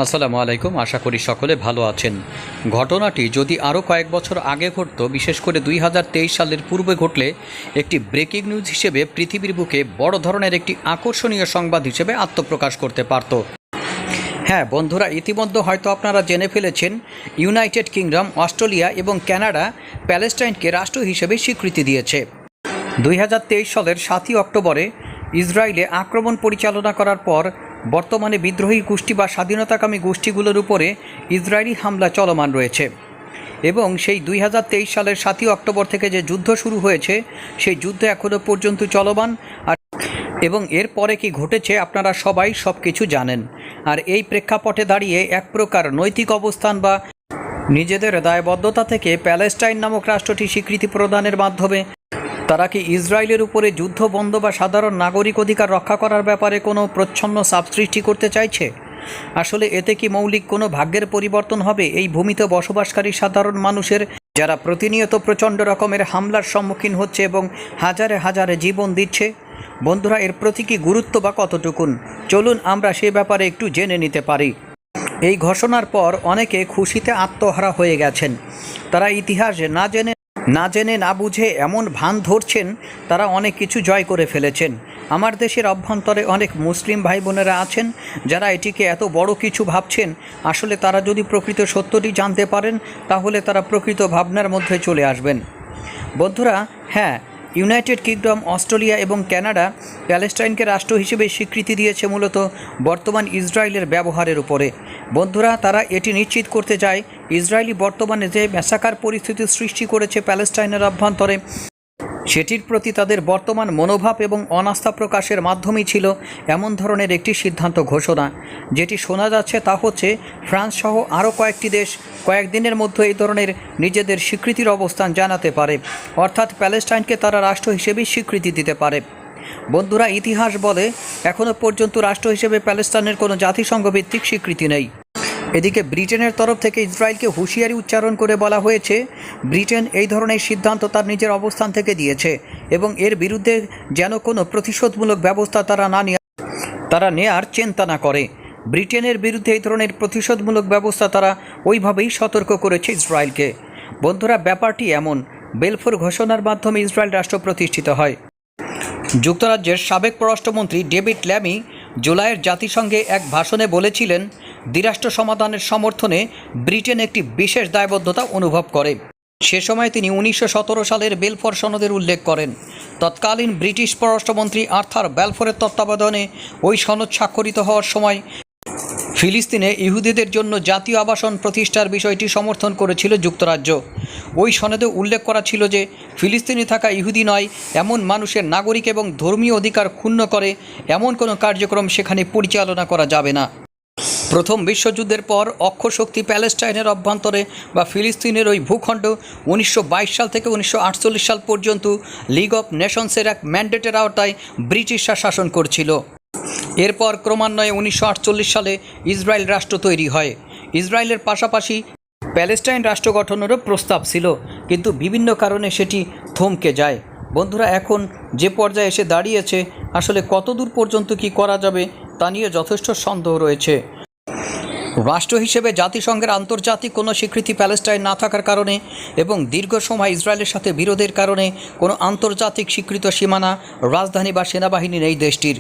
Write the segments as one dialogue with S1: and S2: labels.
S1: আসসালামু আলাইকুম। আশা করি সকলে ভালো আছেন। ঘটনাটি যদি আরও কয়েক বছর আগে ঘটত, বিশেষ করে 2023 সালের পূর্বে ঘটলে একটি ব্রেকিং নিউজ হিসেবে পৃথিবীর বুকে বড় ধরনের একটি আকর্ষণীয় সংবাদ হিসেবে আত্মপ্রকাশ করতে পারত। হ্যাঁ বন্ধুরা, ইতিমধ্যে হয়তো আপনারা জেনে ফেলেছেন, ইউনাইটেড কিংডম, অস্ট্রেলিয়া এবং কানাডা প্যালেস্টাইনকে রাষ্ট্র হিসেবে স্বীকৃতি দিয়েছে। 2023 সালের 7ই অক্টোবরে ইসরায়েলে আক্রমণ পরিচালনা করার পর বর্তমানে বিদ্রোহী গোষ্ঠী বা স্বাধীনতাকামী গোষ্ঠীগুলোর উপরে ইসরায়েলি হামলা চলমান রয়েছে এবং সেই 2023 সালের 7ই অক্টোবর থেকে যে যুদ্ধ শুরু হয়েছে সেই যুদ্ধ এখনও পর্যন্ত চলমান। আর এবং এর পরে কি ঘটেছে আপনারা সবাই সব কিছু জানেন। আর এই প্রেক্ষাপটে দাঁড়িয়ে এক প্রকার নৈতিক অবস্থান বা নিজেদের দায়বদ্ধতা থেকে প্যালেস্টাইন নামক রাষ্ট্রটি স্বীকৃতি প্রদানের মাধ্যমে তারা কি ইসরায়েলের উপরে যুদ্ধ বন্ধ বা সাধারণ নাগরিক অধিকার রক্ষা করার ব্যাপারে কোনো প্রচ্ছন্ন চাপ সৃষ্টি করতে চাইছে? আসলে এতে কি মৌলিক কোনো ভাগ্যের পরিবর্তন হবে এই ভূমিতে বসবাসকারী সাধারণ মানুষের, যারা প্রতিনিয়ত প্রচণ্ড রকমের হামলার সম্মুখীন হচ্ছে এবং হাজারে হাজারে জীবন দিচ্ছে? বন্ধুরা, এর প্রতি কি গুরুত্ব বা কতটুকুন? চলুন আমরা সে ব্যাপারে একটু জেনে নিতে পারি। এই ঘোষণার পর অনেকে খুশিতে আত্মহারা হয়ে গেছেন। তারা ইতিহাস না জেনে না বুঝে এমন ভান ধরছেন তারা অনেক কিছু জয় করে ফেলেছেন। আমার দেশের অভ্যন্তরে অনেক মুসলিম ভাই বোনেরা আছেন যারা এটিকে এত বড় কিছু ভাবছেন। আসলে তারা যদি প্রকৃত সত্যটি জানতে পারেন তাহলে তারা প্রকৃত ভাবনার মধ্যে চলে আসবেন। বন্ধুরা, হ্যাঁ, ইউনাইটেড কিংডম, অস্ট্রেলিয়া এবং কানাডা প্যালেস্টাইনকে রাষ্ট্র হিসেবে স্বীকৃতি দিয়েছে মূলত বর্তমান ইসরায়েলের ব্যবহারের উপরে। বন্ধুরা, তারা এটি নিশ্চিত করতে চায় ইসরায়েলি বর্তমানে যে ম্যাসাকার পরিস্থিতি সৃষ্টি করেছে প্যালেস্টাইনের অভ্যন্তরে, সেটির প্রতি তাদের বর্তমান মনোভাব এবং অনাস্থা প্রকাশের মাধ্যমেই ছিল এমন ধরনের একটি সিদ্ধান্ত ঘোষণা। যেটি শোনা যাচ্ছে তা হচ্ছে ফ্রান্স সহ আরও কয়েকটি দেশ কয়েকদিনের মধ্যে এই ধরনের নিজেদের স্বীকৃতির অবস্থান জানাতে পারে, অর্থাৎ প্যালেস্টাইনকে তারা রাষ্ট্র হিসেবেই স্বীকৃতি দিতে পারে। বন্ধুরা, ইতিহাস বলে এখনও পর্যন্ত রাষ্ট্র হিসেবে প্যালেস্টাইনের কোনো জাতিসংঘ ভিত্তিক স্বীকৃতি নেই। এদিকে ব্রিটেনের তরফ থেকে ইসরায়েলকে হুঁশিয়ারি উচ্চারণ করে বলা হয়েছে, ব্রিটেন এই ধরনের সিদ্ধান্ত তার নিজের অবস্থান থেকে দিয়েছে এবং এর বিরুদ্ধে যেন কোনো প্রতিশোধমূলক ব্যবস্থা তারা নেয়ার চিন্তা না করে। ব্রিটেনের বিরুদ্ধে এই ধরনের প্রতিশোধমূলক ব্যবস্থা তারা ওইভাবেই সতর্ক করেছে ইসরায়েলকে। বন্ধুরা, ব্যাপারটি এমন, বেলফোর ঘোষণার মাধ্যমে ইসরায়েল রাষ্ট্র প্রতিষ্ঠিত হয়। যুক্তরাজ্যের সাবেক পররাষ্ট্রমন্ত্রী ডেভিড ল্যামি জুলাইয়ের জাতিসংঘে এক ভাষণে বলেছিলেন, দ্বিরাষ্ট্র সমাধানের সমর্থনে ব্রিটেন একটি বিশেষ দায়বদ্ধতা অনুভব করে। সে সময় তিনি 1917 সালের বেলফোর সনদের উল্লেখ করেন। তৎকালীন ব্রিটিশ পররাষ্ট্রমন্ত্রী আর্থার ব্যালফোরের তত্ত্বাবধানে ওই সনদ স্বাক্ষরিত হওয়ার সময় ফিলিস্তিনে ইহুদিদের জন্য জাতীয় আবাসন প্রতিষ্ঠার বিষয়টি সমর্থন করেছিল যুক্তরাজ্য। ওই সনদে উল্লেখ করা ছিল যে ফিলিস্তিনে থাকা ইহুদি নয় এমন মানুষের নাগরিক এবং ধর্মীয় অধিকার ক্ষুণ্ণ করে এমন কোনো কার্যক্রম সেখানে পরিচালনা করা যাবে না। প্রথম বিশ্বযুদ্ধের পর অক্ষশক্তি প্যালেস্টাইনের অভ্যন্তরে বা ফিলিস্তিনের ওই ভূখণ্ড 1922 সাল থেকে 1948 সাল পর্যন্ত লিগ অফ নেশনসের এক ম্যান্ডেটের আওতায় ব্রিটিশরা শাসন করছিল। এরপর ক্রমান্বয়ে 1948 সালে ইসরায়েল রাষ্ট্র তৈরি হয়। ইসরায়েলের পাশাপাশি প্যালেস্টাইন রাষ্ট্র গঠনেরও প্রস্তাব ছিল, কিন্তু বিভিন্ন কারণে সেটি থমকে যায়। বন্ধুরা, এখন যে পর্যায়ে এসে দাঁড়িয়েছে, আসলে কতদূর পর্যন্ত কি করা যাবে তা নিয়ে যথেষ্ট সন্দেহ রয়েছে। রাষ্ট্র হিসেবে জাতিসংঘের আন্তর্জাতিক কোনো স্বীকৃতি প্যালেস্টাইন না থাকার কারণে এবং দীর্ঘ সময় ইসরায়েলের সাথে বিরোধের কারণে কোনো আন্তর্জাতিক স্বীকৃত সীমানা, রাজধানী বা সেনাবাহিনী নেই দেশটির।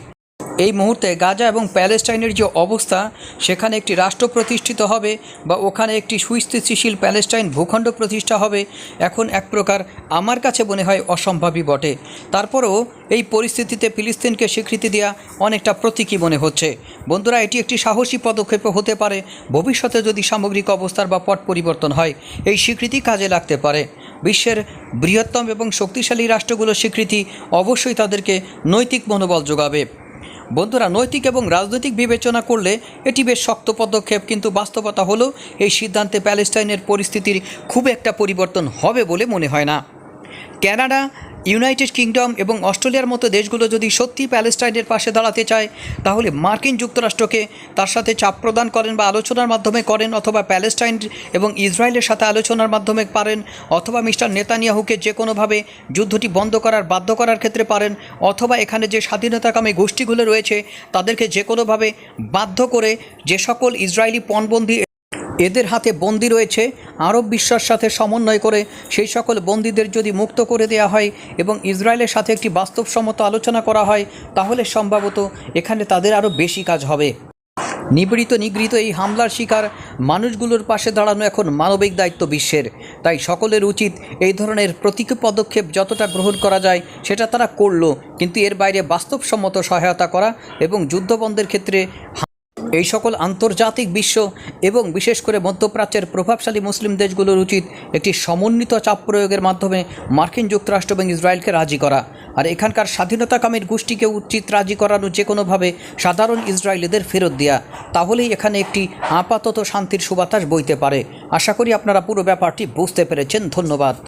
S1: এই মুহূর্তে গাজা এবং প্যালেস্টাইনের যে অবস্থা, সেখানে একটি রাষ্ট্র প্রতিষ্ঠিত হবে বা ওখানে একটি সুস্থিতিশীল প্যালেস্টাইন ভূখণ্ড প্রতিষ্ঠা হবে, এখন এক প্রকার আমার কাছে মনে হয় অসম্ভবই বটে। তারপরেও এই পরিস্থিতিতে ফিলিস্তিনকে স্বীকৃতি দেওয়া অনেকটা প্রতীকী মনে হচ্ছে। বন্ধুরা, এটি একটি সাহসী পদক্ষেপ হতে পারে। ভবিষ্যতে যদি সামগ্রিক অবস্থার বা পট পরিবর্তন হয়, এই স্বীকৃতি কাজে লাগতে পারে। বিশ্বের বৃহত্তম এবং শক্তিশালী রাষ্ট্রগুলোর স্বীকৃতি অবশ্যই তাদেরকে নৈতিক মনোবল যোগাবে। বন্ধুরা, নৈতিক এবং রাজনৈতিক বিবেচনা করলে এটি বেশ শক্ত পদক্ষেপ, কিন্তু বাস্তবতা হলো এই সিদ্ধান্তে প্যালেস্টাইনের পরিস্থিতির খুব একটা পরিবর্তন হবে বলে মনে হয় না। কানাডা ইউনাইটেড কিংডম এবং অস্ট্রেলিয়ার মতো দেশগুলো যদি সত্যি প্যালেস্টাইনের পাশে দাঁড়াতে চায়, তাহলে মার্কিন যুক্তরাষ্ট্রকে তার সাথে চাপ প্রদান করেন বা আলোচনার মাধ্যমে করেন, অথবা প্যালেস্টাইন এবং ইসরায়েলের সাথে আলোচনার মাধ্যমে পারেন, অথবা মিস্টার নেতানিয়াহুকে যে কোনোভাবে যুদ্ধটি বন্ধ করার বাধ্য করার ক্ষেত্রে পারেন, অথবা এখানে যে স্বাধীনতাকামী গোষ্ঠীগুলো রয়েছে তাদেরকে যে কোনোভাবে বাধ্য করে যে সকল ইসরায়েলি পণবন্দি এদের হাতে বন্দি রয়েছে আরব বিশ্বের সাথে সমন্বয় করে সেই সকল বন্দীদের যদি মুক্ত করে দেওয়া হয় এবং ইসরায়েলের সাথে একটি বাস্তবসম্মত আলোচনা করা হয়, তাহলে সম্ভবত এখানে তাদের আরও বেশি কাজ হবে। নিগৃহীত এই হামলার শিকার মানুষগুলোর পাশে দাঁড়ানো এখন মানবিক দায়িত্ব বিশ্বের। তাই সকলের উচিত এই ধরনের প্রতীকী পদক্ষেপ যতটা গ্রহণ করা যায় সেটা তারা করলো, কিন্তু এর বাইরে বাস্তবসম্মত সহায়তা করা এবং যুদ্ধবন্ধের ক্ষেত্রে এই সকল আন্তর্জাতিক বিশ্ব এবং বিশেষ করে মধ্যপ্রাচ্যের প্রভাবশালী মুসলিম দেশগুলোর উচিত একটি সমন্বিত চাপ প্রয়োগের মাধ্যমে মার্কিন যুক্তরাষ্ট্র এবং ইসরায়েলকে রাজি করা, আর এখানকার স্বাধীনতাকামীর গোষ্ঠীকে উচিত রাজি করানো যে কোনোভাবে সাধারণ ইসরায়েলিদের ফেরত দেওয়া। তাহলেই এখানে একটি আপাতত শান্তির সুবাতাস বইতে পারে। আশা করি আপনারা পুরো ব্যাপারটি বুঝতে পেরেছেন। ধন্যবাদ।